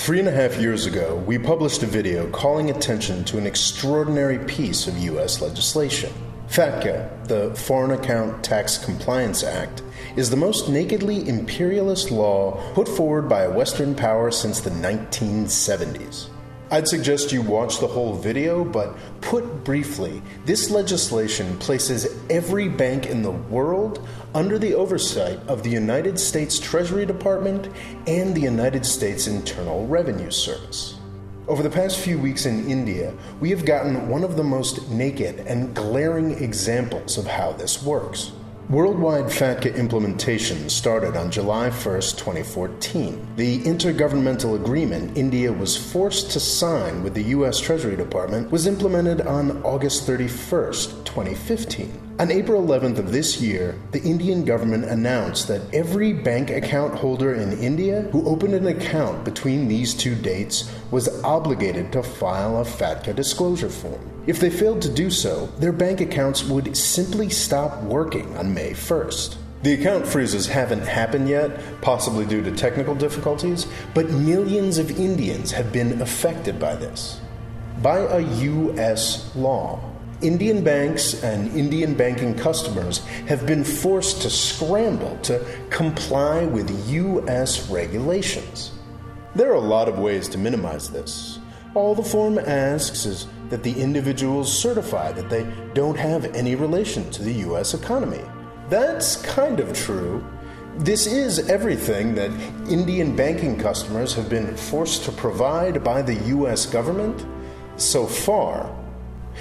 3.5 years ago, we published a video calling attention to an extraordinary piece of U.S. legislation. FATCA, the Foreign Account Tax Compliance Act, is the most nakedly imperialist law put forward by a Western power since the 1970s. I'd suggest you watch the whole video, but put briefly, this legislation places every bank in the world under the oversight of the United States Treasury Department and the United States Internal Revenue Service. Over the past few weeks in India, we have gotten one of the most naked and glaring examples of how this works. Worldwide FATCA implementation started on July 1st, 2014. The Intergovernmental Agreement India was forced to sign with the U.S. Treasury Department was implemented on August 31st, 2015. On April 11th of this year, the Indian government announced that every bank account holder in India who opened an account between these two dates was obligated to file a FATCA disclosure form. If they failed to do so, their bank accounts would simply stop working on May 1st. The account freezes haven't happened yet, possibly due to technical difficulties, but millions of Indians have been affected by this. By a U.S. law, Indian banks and Indian banking customers have been forced to scramble to comply with U.S. regulations. There are a lot of ways to minimize this. All the form asks is that the individuals certify that they don't have any relation to the U.S. economy. That's kind of true. This is everything that Indian banking customers have been forced to provide by the U.S. government so far.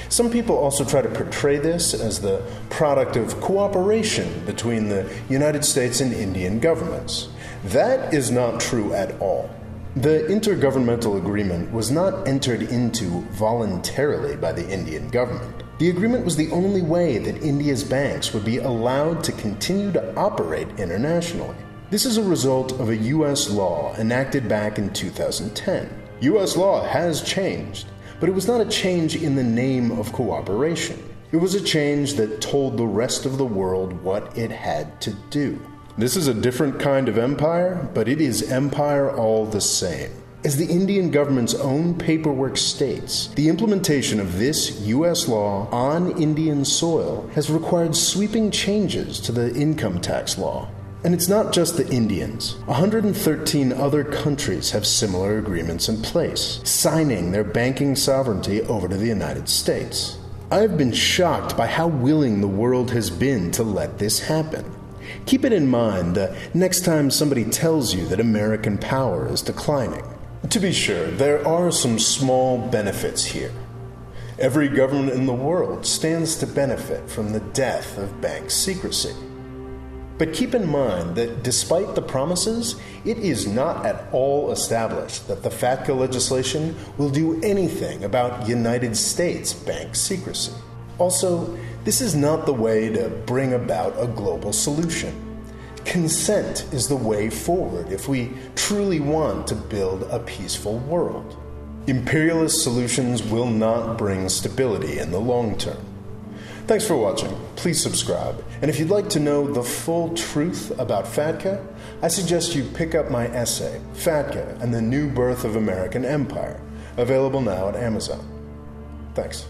Some people also try to portray this as the product of cooperation between the United States and Indian governments. That is not true at all. The Intergovernmental Agreement was not entered into voluntarily by the Indian government. The agreement was the only way that India's banks would be allowed to continue to operate internationally. This is a result of a U.S. law enacted back in 2010. U.S. law has changed, but it was not a change in the name of cooperation. It was a change that told the rest of the world what it had to do. This is a different kind of empire, but it is empire all the same. As the Indian government's own paperwork states, the implementation of this U.S. law on Indian soil has required sweeping changes to the income tax law. And it's not just the Indians. 113 other countries have similar agreements in place, signing their banking sovereignty over to the United States. I've been shocked by how willing the world has been to let this happen. Keep it in mind next time somebody tells you that American power is declining. To be sure, there are some small benefits here. Every government in the world stands to benefit from the death of bank secrecy. But keep in mind that despite the promises, it is not at all established that the FATCA legislation will do anything about United States bank secrecy. Also, this is not the way to bring about a global solution. Consent is the way forward if we truly want to build a peaceful world. Imperialist solutions will not bring stability in the long term. Thanks for watching. Please subscribe. And if you'd like to know the full truth about FATCA, I suggest you pick up my essay, FATCA and the New Birth of American Empire, available now at Amazon. Thanks.